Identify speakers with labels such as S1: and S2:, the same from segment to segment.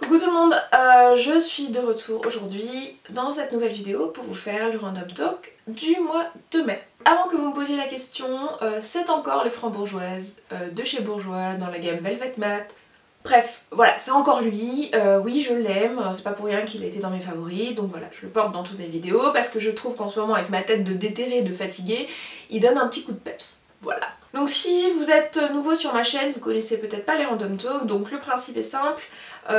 S1: Coucou tout le monde, je suis de retour aujourd'hui dans cette nouvelle vidéo pour vous faire le random talk du mois de mai. Avant que vous me posiez la question, c'est encore les frambourgeoises de chez Bourjois dans la gamme Velvet Matte. Bref, voilà, c'est encore lui, oui je l'aime, c'est pas pour rien qu'il a été dans mes favoris, donc voilà, je le porte dans toutes mes vidéos parce que je trouve qu'en ce moment avec ma tête de déterrée, de fatiguée, il donne un petit coup de peps. Voilà. Donc si vous êtes nouveau sur ma chaîne, vous connaissez peut-être pas les random talks, donc le principe est simple,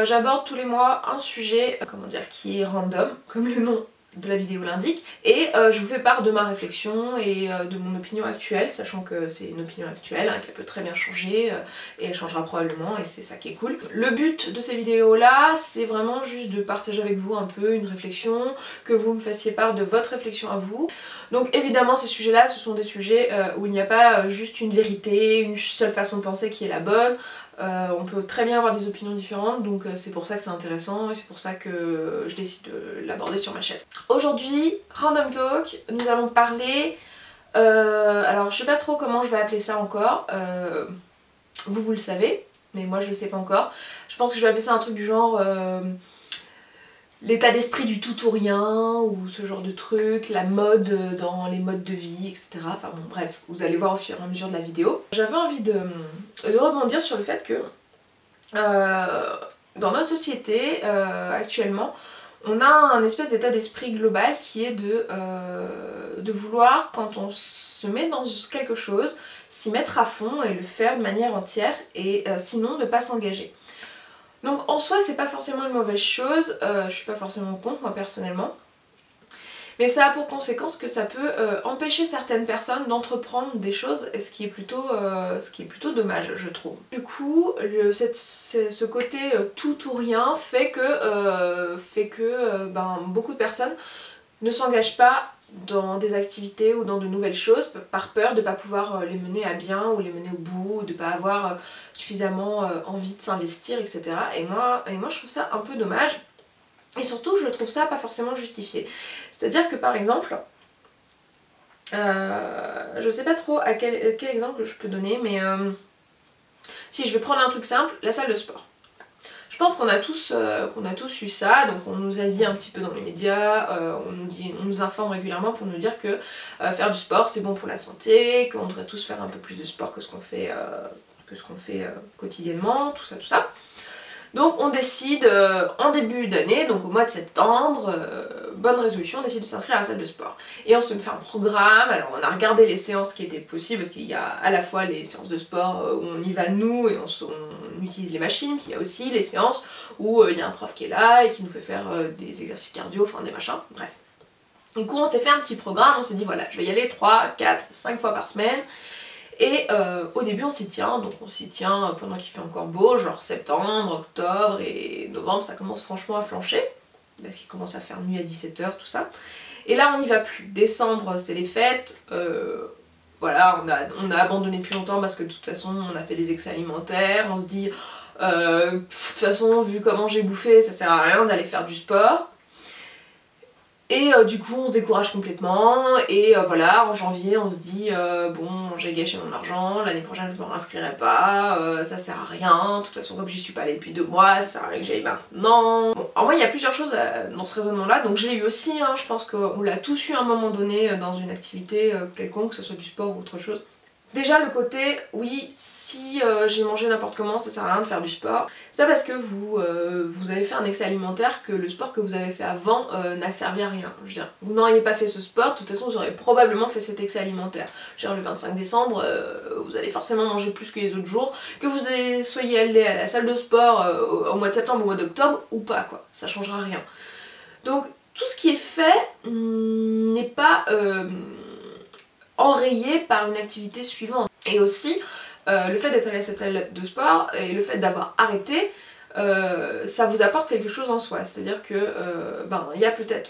S1: j'aborde tous les mois un sujet, comment dire, qui est random, comme le nom de la vidéo l'indique, et je vous fais part de ma réflexion et de mon opinion actuelle, sachant que c'est une opinion actuelle, hein, qu'elle peut très bien changer, et elle changera probablement, et c'est ça qui est cool. Le but de ces vidéos là, c'est vraiment juste de partager avec vous un peu une réflexion, que vous me fassiez part de votre réflexion à vous. Donc évidemment ces sujets là, ce sont des sujets où il n'y a pas juste une vérité, une seule façon de penser qui est la bonne. On peut très bien avoir des opinions différentes, donc c'est pour ça que c'est intéressant et c'est pour ça que je décide de l'aborder sur ma chaîne. Aujourd'hui, Random Talk, nous allons parler... alors je sais pas trop comment je vais appeler ça encore, vous le savez, mais moi je le sais pas encore. Je pense que je vais appeler ça un truc du genre... l'état d'esprit du tout ou rien, ou ce genre de truc, la mode dans les modes de vie, etc. Enfin bon bref, vous allez voir au fur et à mesure de la vidéo. J'avais envie de rebondir sur le fait que dans notre société actuellement, on a un espèce d'état d'esprit global qui est de vouloir, quand on se met dans quelque chose, s'y mettre à fond et le faire de manière entière et sinon ne pas s'engager. Donc en soi c'est pas forcément une mauvaise chose, je suis pas forcément contre moi personnellement, mais ça a pour conséquence que ça peut empêcher certaines personnes d'entreprendre des choses, et ce qui est plutôt dommage je trouve. Du coup ce côté tout ou rien fait que, beaucoup de personnes ne s'engagent pas dans des activités ou dans de nouvelles choses par peur de ne pas pouvoir les mener à bien ou les mener au bout, ou de ne pas avoir suffisamment envie de s'investir, etc. Et moi je trouve ça un peu dommage, et surtout je trouve ça pas forcément justifié. C'est-à-dire que par exemple, je sais pas trop à quel exemple je peux donner, mais si je vais prendre un truc simple, la salle de sport. Je pense qu'on a tous eu ça, donc on nous a dit un petit peu dans les médias, on nous informe régulièrement pour nous dire que faire du sport c'est bon pour la santé, qu'on devrait tous faire un peu plus de sport que ce qu'on fait, quotidiennement, tout ça. Donc on décide en début d'année, donc au mois de septembre, bonne résolution, on décide de s'inscrire à la salle de sport. Et on se fait un programme, alors on a regardé les séances qui étaient possibles, parce qu'il y a à la fois les séances de sport où on y va nous et on utilise les machines, puis il y a aussi les séances où il y a un prof qui est là et qui nous fait faire des exercices cardio, enfin des machins, bref. Du coup on s'est fait un petit programme, on s'est dit voilà, je vais y aller 3, 4, 5 fois par semaine. Et au début on s'y tient, donc on s'y tient pendant qu'il fait encore beau, genre septembre, octobre et novembre ça commence franchement à flancher, parce qu'il commence à faire nuit à 17 h, tout ça. Et là on n'y va plus, décembre c'est les fêtes, voilà, on a abandonné depuis longtemps parce que de toute façon on a fait des excès alimentaires, on se dit de toute façon vu comment j'ai bouffé ça sert à rien d'aller faire du sport. Et du coup on se décourage complètement et voilà, en janvier on se dit bon j'ai gâché mon argent, l'année prochaine je ne me réinscrirai pas, ça sert à rien, de toute façon comme j'y suis pas allée depuis 2 mois, ça sert à rien que j'aille maintenant. Bon, alors moi il y a plusieurs choses dans ce raisonnement là, donc je l'ai eu aussi, hein, je pense qu'on l'a tous eu à un moment donné dans une activité quelconque, que ce soit du sport ou autre chose. Déjà le côté, oui, si j'ai mangé n'importe comment, ça sert à rien de faire du sport. C'est pas parce que vous avez fait un excès alimentaire que le sport que vous avez fait avant n'a servi à rien. Je veux dire, vous n'auriez pas fait ce sport, de toute façon vous auriez probablement fait cet excès alimentaire. Je veux dire, le 25 décembre, vous allez forcément manger plus que les autres jours, que vous soyez allé à la salle de sport au mois de septembre ou au mois d'octobre ou pas, quoi. Ça changera rien. Donc tout ce qui est fait n'est pas... enrayé par une activité suivante. Et aussi, le fait d'être allé à cette salle de sport et le fait d'avoir arrêté, ça vous apporte quelque chose en soi. C'est-à-dire que, il y a peut-être,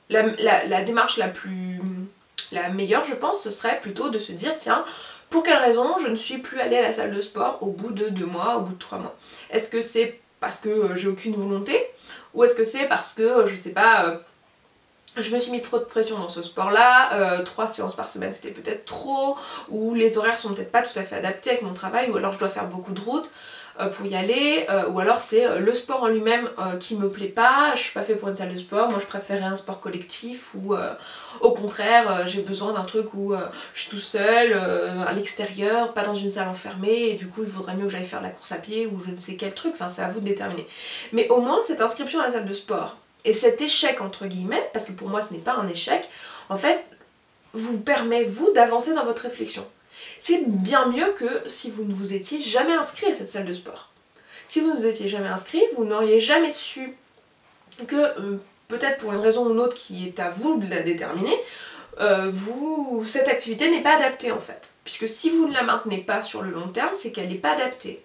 S1: la démarche la meilleure, je pense, ce serait plutôt de se dire, tiens, pour quelle raison je ne suis plus allée à la salle de sport au bout de 2 mois, au bout de 3 mois? Est-ce que c'est parce que j'ai aucune volonté? Ou est-ce que c'est parce que, je sais pas... je me suis mis trop de pression dans ce sport là, 3 séances par semaine c'était peut-être trop, ou les horaires sont peut-être pas tout à fait adaptés avec mon travail, ou alors je dois faire beaucoup de routes. pour y aller, ou alors c'est le sport en lui-même qui me plaît pas, je suis pas fait pour une salle de sport, moi je préférais un sport collectif ou au contraire j'ai besoin d'un truc où je suis tout seul, à l'extérieur, pas dans une salle enfermée, et du coup il faudrait mieux que j'aille faire de la course à pied ou je ne sais quel truc, enfin c'est à vous de déterminer. Mais au moins cette inscription à la salle de sport et cet échec entre guillemets, parce que pour moi ce n'est pas un échec, en fait vous permet vous d'avancer dans votre réflexion. C'est bien mieux que si vous ne vous étiez jamais inscrit à cette salle de sport. Si vous ne vous étiez jamais inscrit, vous n'auriez jamais su que, peut-être pour une raison ou une autre qui est à vous de la déterminer, cette activité n'est pas adaptée en fait. Puisque si vous ne la maintenez pas sur le long terme, c'est qu'elle n'est pas adaptée.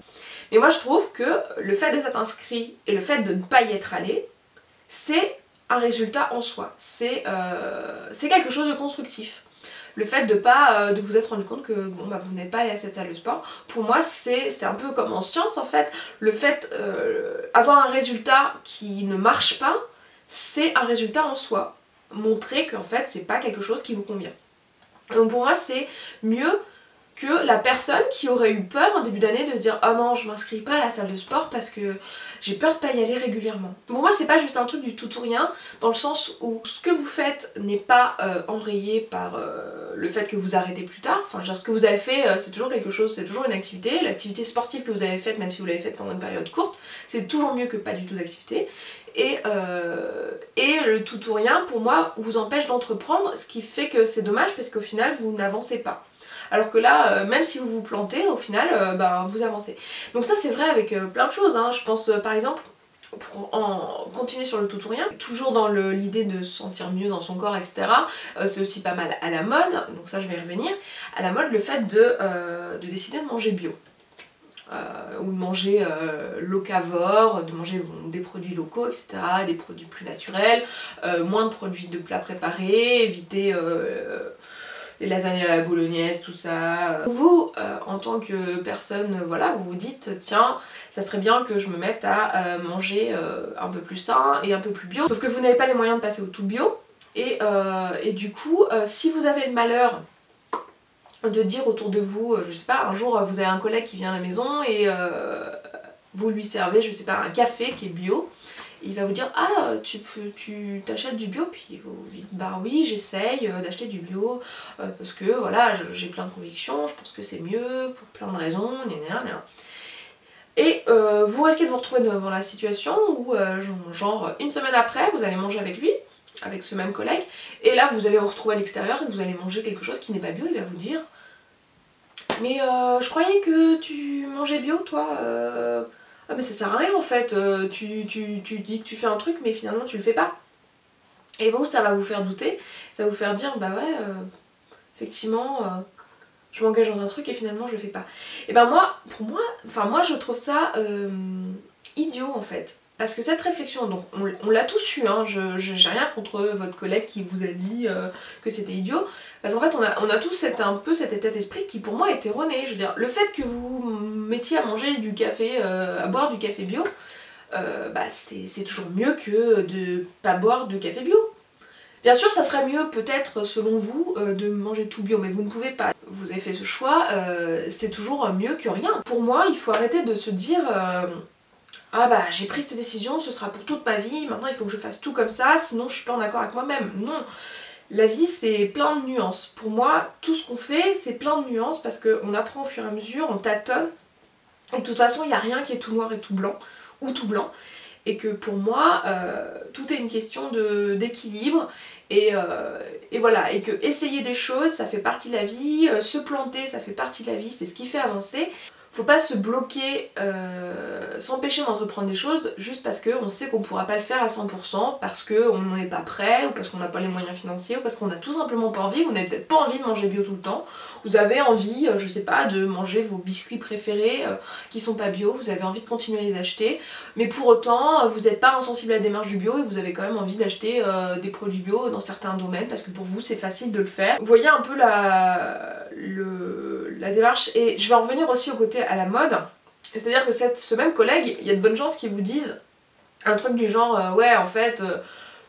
S1: Mais moi je trouve que le fait de s'être inscrit et le fait de ne pas y être allé, c'est un résultat en soi. C'est quelque chose de constructif. Le fait de vous être rendu compte que bon, bah, vous n'êtes pas allé à cette salle de sport, pour moi c'est un peu comme en science en fait. Le fait avoir un résultat qui ne marche pas, c'est un résultat en soi. Montrer qu'en fait c'est pas quelque chose qui vous convient. Donc pour moi c'est mieux que la personne qui aurait eu peur en début d'année de se dire « Ah non, je m'inscris pas à la salle de sport parce que j'ai peur de pas y aller régulièrement ». Pour moi c'est pas juste un truc du tout ou rien, dans le sens où ce que vous faites n'est pas enrayé par le fait que vous arrêtez plus tard. Enfin, genre, ce que vous avez fait c'est toujours quelque chose, c'est toujours une activité. L'activité sportive que vous avez faite, même si vous l'avez faite pendant une période courte, c'est toujours mieux que pas du tout d'activité. Et le tout ou rien pour moi vous empêche d'entreprendre, ce qui fait que c'est dommage parce qu'au final vous n'avancez pas. Alors que là, même si vous vous plantez, au final, vous avancez. Donc ça c'est vrai avec plein de choses, hein. Je pense par exemple, pour continuer sur le tout ou rien, toujours dans l'idée de se sentir mieux dans son corps, etc. C'est aussi pas mal à la mode, donc ça je vais y revenir. À la mode, le fait de décider de manger bio. Ou de manger locavore, de manger des produits locaux, etc., des produits plus naturels, moins de produits de plats préparés, éviter les lasagnes à la bolognaise, tout ça. Vous, en tant que personne, voilà, vous vous dites, tiens, ça serait bien que je me mette à manger un peu plus sain et un peu plus bio, sauf que vous n'avez pas les moyens de passer au tout bio, et du coup, si vous avez le malheur de dire autour de vous, je sais pas, un jour vous avez un collègue qui vient à la maison et vous lui servez, je sais pas, un café qui est bio, et il va vous dire « Ah, tu t'achètes du bio ?» Puis vous dites « Bah oui, j'essaye d'acheter du bio parce que voilà, j'ai plein de convictions, je pense que c'est mieux pour plein de raisons, gna. Et vous risquez de vous retrouver devant la situation où genre une semaine après, vous allez manger avec lui, avec ce même collègue, et là vous allez vous retrouver à l'extérieur et vous allez manger quelque chose qui n'est pas bio. Il va vous dire « Mais je croyais que tu mangeais bio toi ah mais ça sert à rien en fait, tu dis que tu fais un truc mais finalement tu le fais pas. » Et bon, ça va vous faire douter, ça va vous faire dire bah ouais, effectivement je m'engage dans un truc et finalement je le fais pas. Et ben moi, pour moi, enfin moi je trouve ça idiot en fait. Parce que cette réflexion, donc on l'a tous eu, hein, j'ai rien contre votre collègue qui vous a dit que c'était idiot, parce qu'en fait on a tous un peu cet état d'esprit qui pour moi est erroné. Je veux dire, le fait que vous mettiez à manger du café, à boire du café bio, c'est toujours mieux que de pas boire de café bio. Bien sûr ça serait mieux peut-être selon vous de manger tout bio, mais vous ne pouvez pas. Vous avez fait ce choix, c'est toujours mieux que rien. Pour moi il faut arrêter de se dire ah bah j'ai pris cette décision, ce sera pour toute ma vie, maintenant il faut que je fasse tout comme ça, sinon je suis pas en accord avec moi-même. Non, la vie c'est plein de nuances. Pour moi, tout ce qu'on fait c'est plein de nuances parce qu'on apprend au fur et à mesure, on tâtonne. Et de toute façon il n'y a rien qui est tout noir et tout blanc, ou tout blanc. Et que pour moi, tout est une question d'équilibre. Et voilà, et que essayer des choses ça fait partie de la vie, se planter ça fait partie de la vie, c'est ce qui fait avancer. Faut pas se bloquer, s'empêcher d'entreprendre des choses juste parce qu'on sait qu'on pourra pas le faire à 100%, parce qu'on n'en est pas prêt, ou parce qu'on n'a pas les moyens financiers, ou parce qu'on a tout simplement pas envie. Vous n'avez peut-être pas envie de manger bio tout le temps, vous avez envie, je sais pas, de manger vos biscuits préférés qui sont pas bio, vous avez envie de continuer à les acheter, mais pour autant vous n'êtes pas insensible à la démarche du bio et vous avez quand même envie d'acheter des produits bio dans certains domaines parce que pour vous c'est facile de le faire. Vous voyez un peu la démarche, et je vais en revenir aussi au côté à la mode. C'est-à-dire que ce même collègue, il y a de bonnes chances qu'ils vous disent un truc du genre ouais en fait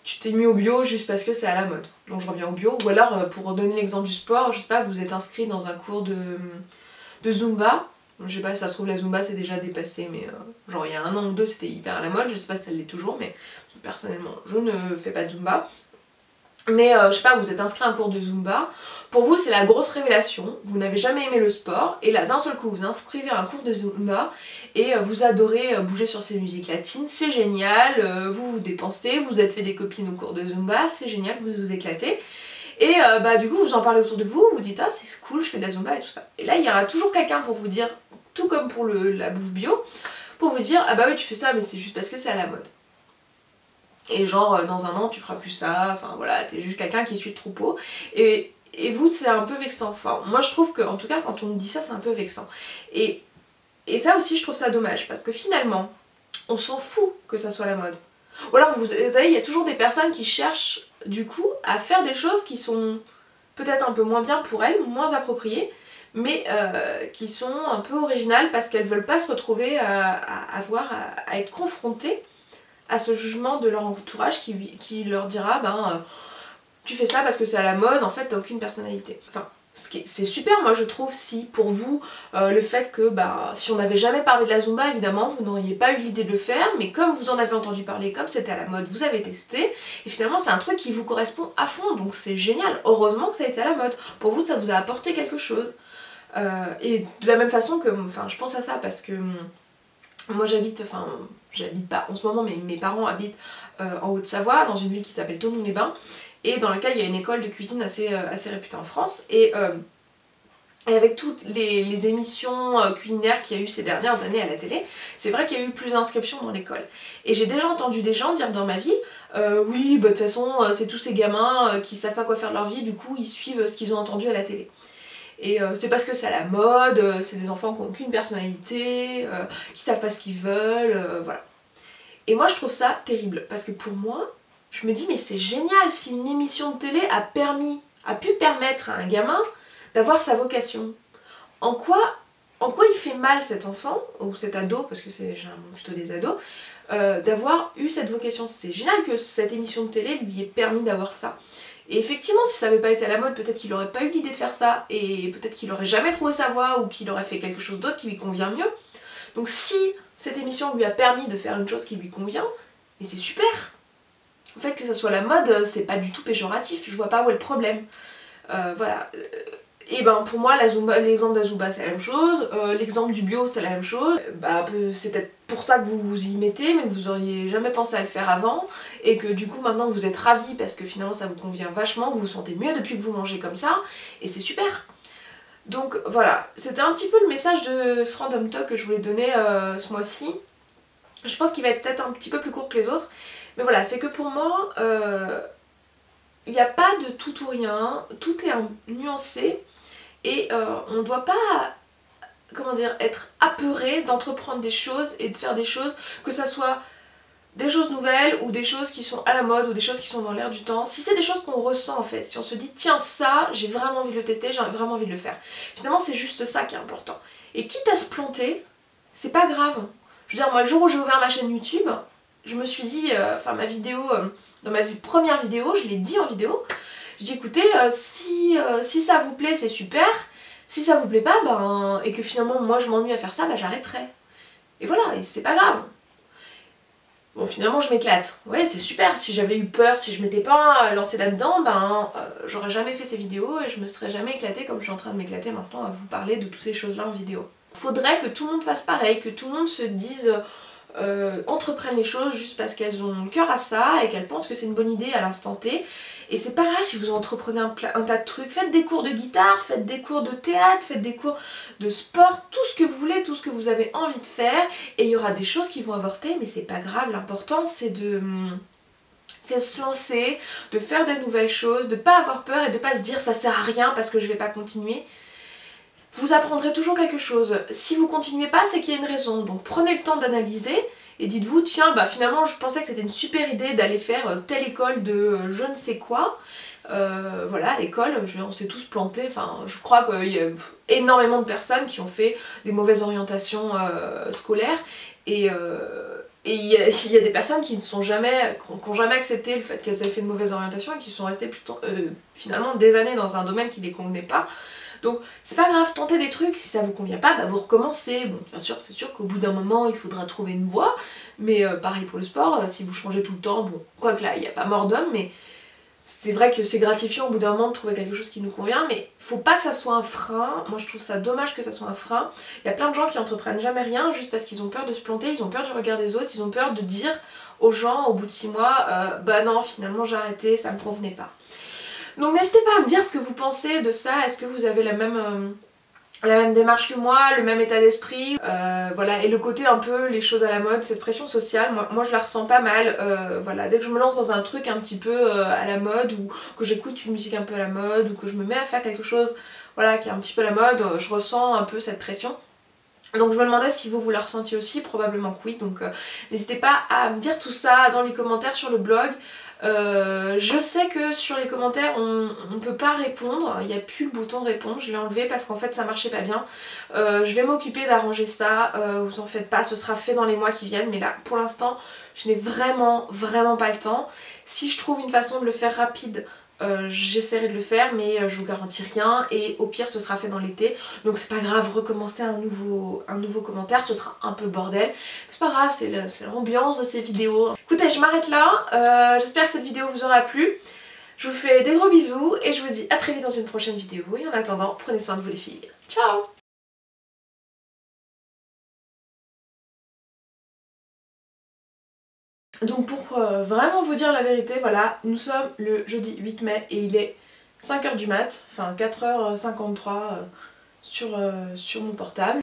S1: tu t'es mis au bio juste parce que c'est à la mode. Donc je reviens au bio. Ou alors pour donner l'exemple du sport, je sais pas, vous êtes inscrit dans un cours de Zumba Je sais pas, ça se trouve la Zumba c'est déjà dépassé, mais genre il y a 1 an ou 2 c'était hyper à la mode, je sais pas si ça l'est toujours, mais personnellement je ne fais pas de Zumba. Mais je sais pas, vous êtes inscrit à un cours de Zumba, pour vous c'est la grosse révélation, vous n'avez jamais aimé le sport, et là d'un seul coup vous inscrivez à un cours de Zumba, et vous adorez bouger sur ces musiques latines, c'est génial, vous vous dépensez, vous êtes fait des copines au cours de Zumba, c'est génial, vous vous éclatez. Et bah du coup vous en parlez autour de vous, vous dites ah c'est cool, je fais de la Zumba et tout ça. Et là il y aura toujours quelqu'un pour vous dire, tout comme pour la bouffe bio, pour vous dire ah bah oui tu fais ça mais c'est juste parce que c'est à la mode. Et genre dans 1 an tu feras plus ça, enfin voilà, t'es juste quelqu'un qui suit le troupeau. Et vous c'est un peu vexant, enfin moi je trouve que en tout cas quand on me dit ça c'est un peu vexant. Et ça aussi je trouve ça dommage parce que finalement on s'en fout que ça soit la mode. Ou alors vous savez il y a toujours des personnes qui cherchent du coup à faire des choses qui sont peut-être un peu moins bien pour elles, moins appropriées, mais qui sont un peu originales parce qu'elles veulent pas se retrouver à être confrontées à ce jugement de leur entourage qui leur dira ben tu fais ça parce que c'est à la mode, en fait t'as aucune personnalité. Enfin, c'est super moi je trouve si pour vous le fait que bah si on n'avait jamais parlé de la Zumba évidemment vous n'auriez pas eu l'idée de le faire, mais comme vous en avez entendu parler, comme c'était à la mode, vous avez testé et finalement c'est un truc qui vous correspond à fond, donc c'est génial, heureusement que ça a été à la mode, pour vous ça vous a apporté quelque chose. Et de la même façon que, enfin je pense à ça parce que moi j'habite pas en ce moment mais mes parents habitent en Haute-Savoie dans une ville qui s'appelle Thonon-les-Bains et dans laquelle il y a une école de cuisine assez réputée en France et avec toutes les émissions culinaires qu'il y a eu ces dernières années à la télé, c'est vrai qu'il y a eu plus d'inscriptions dans l'école. Et j'ai déjà entendu des gens dire dans ma vie oui bah de toute façon c'est tous ces gamins qui savent pas quoi faire de leur vie, du coup ils suivent ce qu'ils ont entendu à la télé. Et c'est parce que c'est à la mode, c'est des enfants qui n'ont aucune personnalité, qui savent pas ce qu'ils veulent, voilà. Et moi je trouve ça terrible, parce que pour moi, je me dis mais c'est génial si une émission de télé a pu permettre à un gamin d'avoir sa vocation. En quoi il fait mal cet enfant, ou cet ado, parce que c'est plutôt des ados, d'avoir eu cette vocation. C'est génial que cette émission de télé lui ait permis d'avoir ça. Et effectivement, si ça n'avait pas été à la mode, peut-être qu'il n'aurait pas eu l'idée de faire ça, et peut-être qu'il n'aurait jamais trouvé sa voie, ou qu'il aurait fait quelque chose d'autre qui lui convient mieux. Donc si cette émission lui a permis de faire une chose qui lui convient, et c'est super. En fait, que ça soit la mode, c'est pas du tout péjoratif, je vois pas où est le problème. Voilà. Et ben pour moi, l'exemple de la Zumba c'est la même chose, l'exemple du bio c'est la même chose. Bah, c'est peut-être pour ça que vous vous y mettez, mais que vous auriez jamais pensé à le faire avant, et que du coup maintenant vous êtes ravis parce que finalement ça vous convient vachement, que vous vous sentez mieux depuis que vous mangez comme ça, et c'est super. Donc voilà, c'était un petit peu le message de ce Random Talk que je voulais donner ce mois-ci. Je pense qu'il va être peut-être un petit peu plus court que les autres, mais voilà, c'est que pour moi, il n'y a pas de tout ou rien, tout est nuancé, et on ne doit pas, comment dire, être apeuré d'entreprendre des choses et de faire des choses, que ça soit des choses nouvelles ou des choses qui sont à la mode ou des choses qui sont dans l'air du temps. Si c'est des choses qu'on ressent en fait, si on se dit tiens ça, j'ai vraiment envie de le tester, j'ai vraiment envie de le faire. Finalement c'est juste ça qui est important. Et quitte à se planter, c'est pas grave. Je veux dire moi le jour où j'ai ouvert ma chaîne YouTube, je me suis dit, ma vidéo, dans ma première vidéo, je l'ai dit en vidéo, j'ai dit écoutez, si ça vous plaît c'est super, si ça vous plaît pas, ben, et que finalement moi je m'ennuie à faire ça, ben j'arrêterai. Et voilà, et c'est pas grave. Bon finalement je m'éclate, ouais c'est super, si j'avais eu peur, si je m'étais pas lancée là-dedans, ben j'aurais jamais fait ces vidéos et je me serais jamais éclatée comme je suis en train de m'éclater maintenant à vous parler de toutes ces choses-là en vidéo. Faudrait que tout le monde fasse pareil, que tout le monde se dise... entreprennent les choses juste parce qu'elles ont le cœur à ça et qu'elles pensent que c'est une bonne idée à l'instant T. Et c'est pas grave si vous entreprenez un tas de trucs, faites des cours de guitare, faites des cours de théâtre, faites des cours de sport, tout ce que vous voulez, tout ce que vous avez envie de faire, et il y aura des choses qui vont avorter, mais c'est pas grave, l'important c'est de se lancer, de faire des nouvelles choses, de pas avoir peur et de pas se dire ça sert à rien parce que je vais pas continuer. Vous apprendrez toujours quelque chose. Si vous continuez pas, c'est qu'il y a une raison. Donc prenez le temps d'analyser et dites-vous, tiens, bah finalement je pensais que c'était une super idée d'aller faire telle école de je ne sais quoi. Voilà, l'école, on s'est tous plantés. Enfin, je crois qu'il y a énormément de personnes qui ont fait des mauvaises orientations scolaires. Et il y a des personnes qui n'ont jamais accepté le fait qu'elles avaient fait de mauvaises orientations et qui sont restées plutôt, finalement des années dans un domaine qui ne les convenait pas. Donc c'est pas grave, tentez des trucs, si ça vous convient pas, bah vous recommencez. Bon bien sûr, c'est sûr qu'au bout d'un moment il faudra trouver une voie, mais pareil pour le sport, si vous changez tout le temps, bon, quoique là il n'y a pas mort d'homme, mais c'est vrai que c'est gratifiant au bout d'un moment de trouver quelque chose qui nous convient, mais faut pas que ça soit un frein. Moi je trouve ça dommage que ça soit un frein. Il y a plein de gens qui entreprennent jamais rien juste parce qu'ils ont peur de se planter, ils ont peur du regard des autres, ils ont peur de dire aux gens au bout de 6 mois bah non finalement j'ai arrêté, ça me convenait pas. Donc n'hésitez pas à me dire ce que vous pensez de ça, est-ce que vous avez la même démarche que moi, le même état d'esprit, voilà, et le côté un peu les choses à la mode, cette pression sociale, moi je la ressens pas mal, voilà, dès que je me lance dans un truc un petit peu à la mode, ou que j'écoute une musique un peu à la mode, ou que je me mets à faire quelque chose, voilà, qui est un petit peu à la mode, je ressens un peu cette pression. Donc je me demandais si vous la ressentiez aussi, probablement que oui, donc n'hésitez pas à me dire tout ça dans les commentaires sur le blog. Je sais que sur les commentaires on peut pas répondre, il n'y a plus le bouton répondre, je l'ai enlevé parce qu'en fait ça marchait pas bien. Je vais m'occuper d'arranger ça, vous en faites pas, ce sera fait dans les mois qui viennent, mais là pour l'instant je n'ai vraiment pas le temps. Si je trouve une façon de le faire rapide, j'essaierai de le faire, mais je vous garantis rien, et au pire ce sera fait dans l'été, donc c'est pas grave, recommencer un nouveau commentaire, ce sera un peu le bordel, c'est pas grave, c'est l'ambiance de ces vidéos. Écoutez, je m'arrête là, j'espère que cette vidéo vous aura plu, je vous fais des gros bisous et je vous dis à très vite dans une prochaine vidéo, et en attendant, prenez soin de vous les filles, ciao. Donc pour vraiment vous dire la vérité, voilà, nous sommes le jeudi 8 mai et il est 5h du mat, enfin 4h53 sur mon portable.